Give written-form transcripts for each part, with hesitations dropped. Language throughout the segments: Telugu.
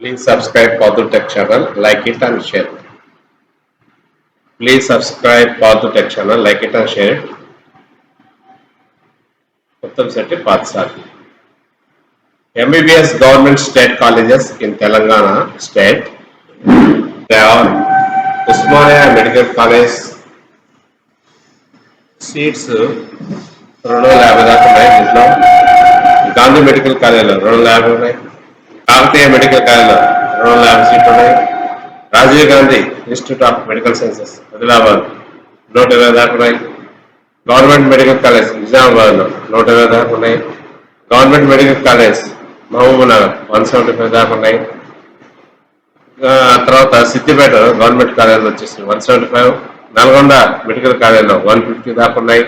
Please subscribe Padu Tech channel, like it and share it. Please subscribe Padu Tech channel, like it and share it. Uttam Setti Pathsali. MBBS government state colleges in Telangana state. They are Usmania Medical College seats 250 దాకా ఉన్నాయి దీంట్లో. గాంధీ మెడికల్ కాలేజీలో 250 ఉన్నాయి. కాకతీయ మెడికల్ కాలేజీలో 250 సీట్లు ఉన్నాయి. Rajiv Gandhi institute of medical sciences Adilabad 120 దాకా ఉన్నాయి. గవర్నమెంట్ మెడికల్ కాలేజ్ నిజామాబాద్లో 120 దాకా ఉన్నాయి. గవర్నమెంట్ మెడికల్ కాలేజ్ మహబూబ్నగర్ 175 దాకా ఉన్నాయి. తర్వాత సిద్దిపేట గవర్నమెంట్ కాలేజ్ వచ్చేసి 175, నల్గొండ మెడికల్ కాలేజ్లో 150 దాకా ఉన్నాయి.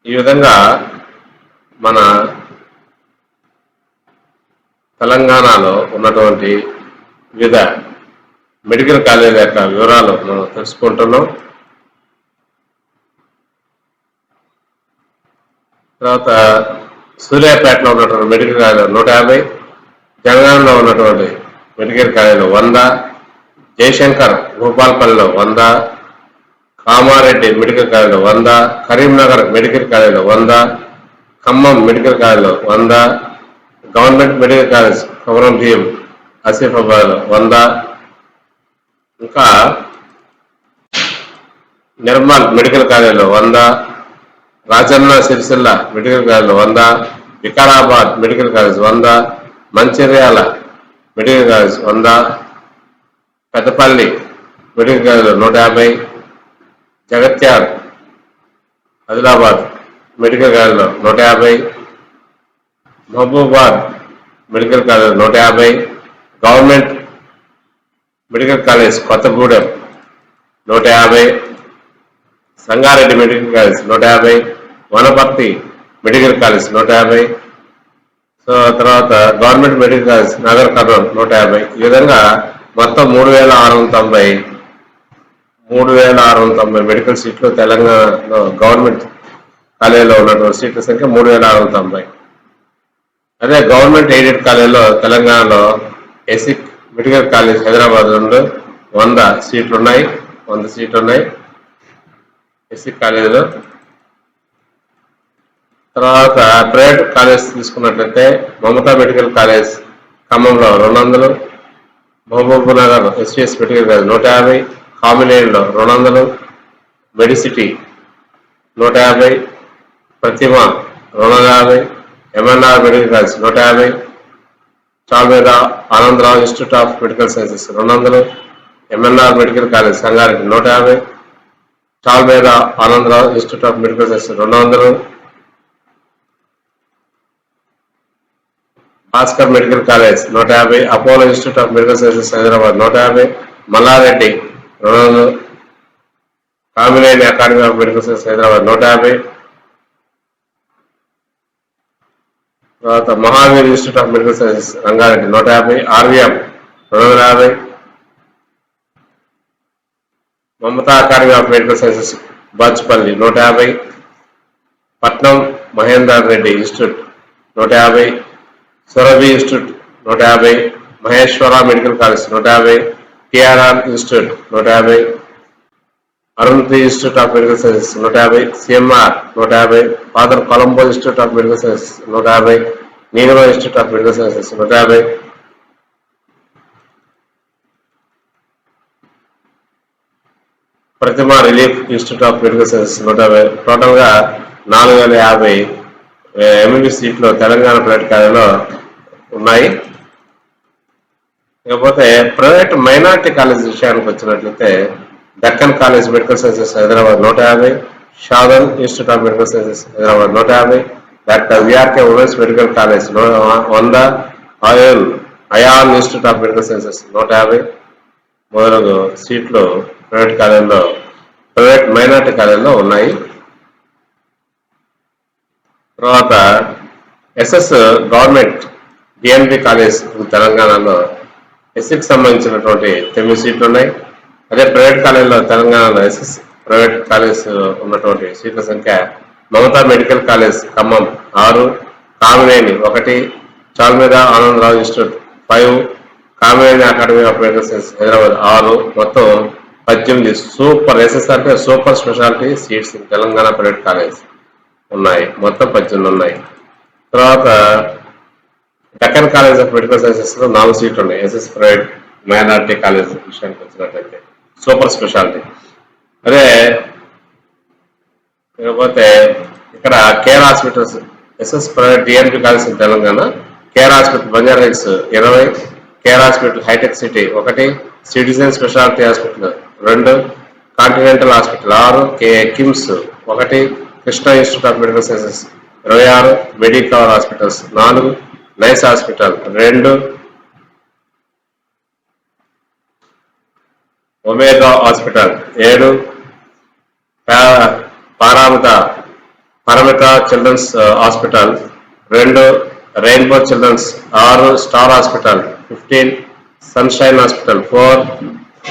ఈ విధంగా మన తెలంగాణలో ఉన్నటువంటి వివిధ మెడికల్ కాలేజీల యొక్క వివరాలు మనం తెలుసుకుంటున్నాం. తర్వాత సూర్యాపేటలో ఉన్నటువంటి మెడికల్ కాలేజీలో 150, జనగాంలో ఉన్నటువంటి మెడికల్ కాలేజీలో 100, జయశంకర్ భూపాల్పల్లిలో 100, కామారెడ్డి మెడికల్ కాలేజీలో 100, కరీంనగర్ మెడికల్ కాలేజీలో 100, ఖమ్మం మెడికల్ కాలేజీలో 100, government medical college Komaram Bheem ఆసిఫాబాద్లో 100, ఇంకా నిర్మల్ మెడికల్ కాలేజీలో 100, రాజన్న సిరిసిల్ల మెడికల్ కాలేజీలో 100, Vikarabad medical college 100, Mancherial medical college 100, Peddapalli medical కాలేజీలో 150, జగత్యాల్ ఆదిలాబాద్ మెడికల్ కాలేజ్లో 150, Mahabubabad medical college 150, government medical college Kothagudem 150, Sangareddy medical college 150, Wanaparthy medical college 150, so తర్వాత government medical college Nagarkurnool 150. ఈ విధంగా మొత్తం 3690 మెడికల్ సీట్లు తెలంగాణలో గవర్నమెంట్ కాలేజీలో ఉన్నటువంటి సీట్ల సంఖ్య 3690. అదే గవర్నమెంట్ ఎయిడెడ్ కాలేజీలో తెలంగాణలో ఎసిక్ మెడికల్ కాలేజ్ హైదరాబాద్ నుండి 100 సీట్లు ఉన్నాయి. 100 సీట్లు ఉన్నాయి ఎసిక్ కాలేజీలో. తర్వాత ప్రైవేట్ కాలేజ్ తీసుకున్నట్లయితే మమతా మెడికల్ కాలేజ్ ఖమ్మంలో 200, మహబూబ్నగర్ ఎస్విఎస్ మెడికల్ కాలేజ్ 150, కామినేనిలో 200, Mediciti 150, Prathima 250, MNR medical college 150, Chalmeda Anandrao institute of medical sciences 200, MNR medical college Sangareddy 150, Chalmeda Anandrao institute of medical sciences 200, Bhaskar medical college 150, Apollo institute of medical sciences Hyderabad 150, Mallareddy 200, Kamineni academy of medical science Hyderabad 150, తర్వాత Mahavir institute of medical sciences Rangareddy 150, RVM 250, Mamata academy of medical sciences Bachupally 150, Patnam Mahender Reddy institute 150, Surabhi institute 150, Maheshwara medical college 150, TRR institute 150, Arundathi institute of medical sciences 150, CMR 150, father Colombo institute of medical sciences 150, Neelima institute of medical sciences 150, Prathima relief institute of medical sciences 150. Total గా 4050 ఎంబీబీఎస్ సీట్లు తెలంగాణ ప్రైవేట్ కాలేజీలో ఉన్నాయి. ఇకపోతే ప్రైవేట్ మైనారిటీ కాలేజ్ విషయానికి వచ్చినట్లయితే Deccan college medical sciences Hyderabad 150, Shadan institute of medical sciences Hyderabad 150, doctor VRK women's medical college 100, Ayaan institute of medical sciences 150 మొదలగు సీట్లు ప్రైవేట్ మైనారిటీ కాలేజీలో ఉన్నాయి. తర్వాత ఎస్ఎస్ గవర్నమెంట్ డిఎన్బి కాలేజ్ తెలంగాణలో ఎస్సికి సంబంధించినటువంటి 9 సీట్లు ఉన్నాయి. అదే ప్రైవేట్ కాలేజీలో తెలంగాణలో ఎస్ఎస్ ప్రైవేట్ కాలేజ్ ఉన్నటువంటి సీట్ల సంఖ్య Mamata medical college Khammam 6, Kamineni 1, Chalmeda Anandrao institute 5, Kamineni academy of medical science Hyderabad 6, మొత్తం 18 సూపర్ ఎస్ఎస్ అంటే super speciality seats Telangana private college ఉన్నాయి. మొత్తం 18 ఉన్నాయి. తర్వాత Deccan college of medical sciences లో 4 సీట్లు ఉన్నాయి. ఎస్ఎస్ ప్రైవేట్ మైనారిటీ కాలేజ్ విషయానికి వచ్చినట్లయితే సూపర్ స్పెషాలిటీ. అదే ఇకపోతే ఇక్కడ Care hospitals SS private DNB college Telangana, Care hospital Banjara Hills 20, Care hospital Hitech City 1, Citizen speciality hospital 2, Continental hospital 6, KIMS 1, Krishna institute of medical sciences 26, Medicover hospitals 4, NICE hospital 2, Omega hospital 7, Paramita children's hospital 2, Rainbow children's 6, Star hospital 15, Sunshine hospital 4,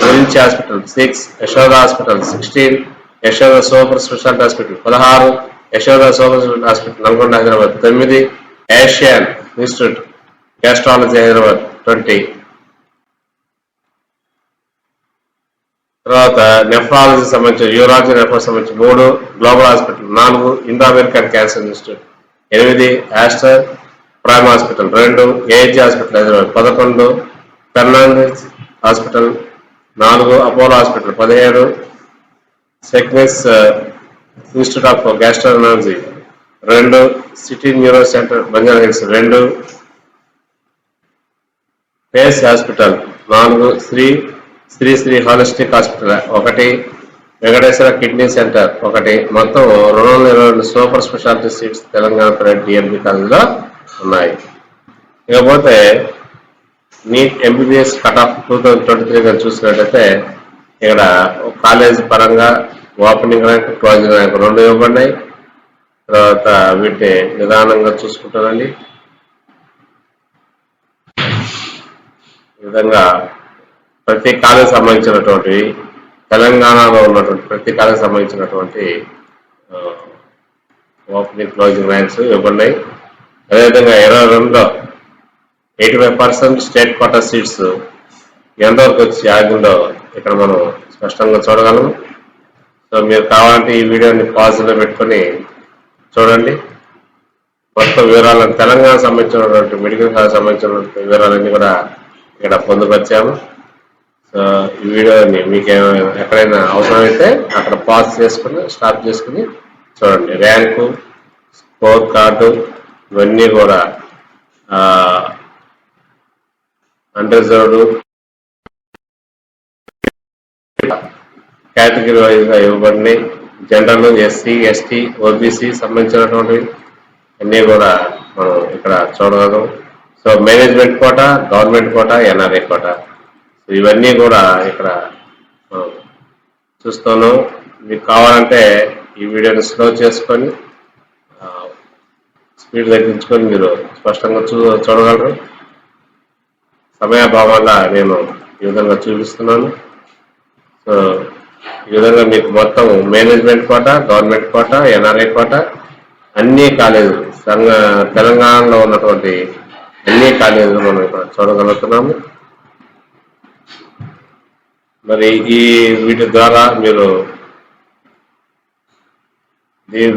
గురించి hospital 6, Yashoda hospital 16, Yashoda super speciality hospital 16, Yashoda super speciality hospital Nalgonda Hyderabad 9, Asian institute gastrology Hyderabad 20. తర్వాత నెఫ్రాలజీ సంబంధించి యూరాలజీ నెఫ్రాలజీ సంబంధించి 3, global hospital 4, Indo American cancer institute 8, Aster Prime hospital 2, AG hospital Hyderabad 11, Fernandez hospital 4, Apollo hospital 17, సెక్నెస్ institute of gastrology 2, city neuro centre Banjara Hills 2, Pace hospital 4, Shri holistic hospital 1, Venkateswara kidney centre 1, మొత్తం 222 super speciality seats Telangana private DNB కాలేజీలో ఉన్నాయి. ఇకపోతే నీట్ ఎంబీబీఎస్ కట్ ఆఫ్ 2023 గా చూసినట్లయితే ఇక్కడ కాలేజ్ పరంగా ఓపెనింగ్ ర్యాంక్, క్లోజింగ్ ర్యాంక్ 2 ఇవ్వబడినాయి. తర్వాత వీటిని నిదానంగా చూసుకుంటారండి. ఈ విధంగా ప్రతి కాలేజ్ సంబంధించినటువంటి తెలంగాణలో ఉన్నటువంటి ప్రతి కాలేజ్ సంబంధించినటువంటి ఓపెనింగ్ క్లోజింగ్ ర్యాంక్స్ ఇవ్వబడినాయి. అదేవిధంగా 22లో 85% స్టేట్ కోటా సీట్స్ ఎంతవరకు వచ్చి ఆగిందో ఇక్కడ మనం స్పష్టంగా చూడగలము. సో మీరు కావాలంటే ఈ వీడియోని పాజ్లో పెట్టుకొని చూడండి. మొత్తం వివరాలను తెలంగాణ సంబంధించినటువంటి మెడికల్ కాలేజ్ సంబంధించినటువంటి వివరాలన్నీ కూడా ఇక్కడ పొందుపరిచాము. సో ఈ వీడియోని మీకు ఎక్కడైనా అవసరమైతే అక్కడ పాజ్ చేసుకుని స్టాప్ చేసుకుని చూడండి. ర్యాంకు, స్కోర్ కార్డు ఇవన్నీ కూడా అన్రిజర్వ్డ్ కేటగిరీ వైజ్గా ఇవ్వబడినాయి. జనరల్, ఎస్సీ, ఎస్టీ, ఓబీసీ సంబంధించినటువంటి అన్నీ కూడా మనం ఇక్కడ చూడగలం. So management quota, government quota, NRI quota ఇవన్నీ కూడా ఇక్కడ మనం చూస్తున్నాం. మీకు కావాలంటే ఈ వీడియోని స్లో చేసుకొని స్పీడ్ తగ్గించుకొని మీరు స్పష్టంగా చూడగలరు. సమయాభావం వల్ల నేను ఈ విధంగా చూపిస్తున్నాను. సో ఈ విధంగా మీకు మొత్తం management quota, government quota, NRI quota అన్ని కాలేజీలు తెలంగాణలో ఉన్నటువంటి అన్ని కాలేజీలు మనం ఇక్కడ చూడగలుగుతున్నాము. మరి వీటి ద్వారా మీరు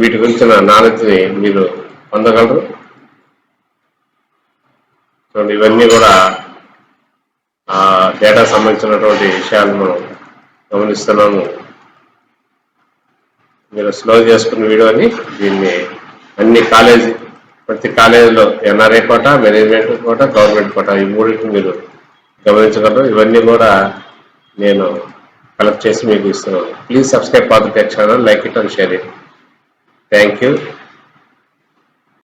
వీటి గురించిన నాలెడ్జ్ని మీరు పొందగలరు. చూడండి, ఇవన్నీ కూడా డేటా సంబంధించినటువంటి విషయాలు మనం గమనిస్తున్నాము. మీరు స్లో చేసుకున్న వీడియోని దీన్ని అన్ని ప్రతి కాలేజీలో NRI quota, management quota, government quota ఈ మూడింటిని మీరు గమనించగలరు. ఇవన్నీ కూడా నేను కలెక్ట్ చేసి మీకు ఇస్తున్నాను. Please subscribe for the tech channel, like it and share it. Thank you.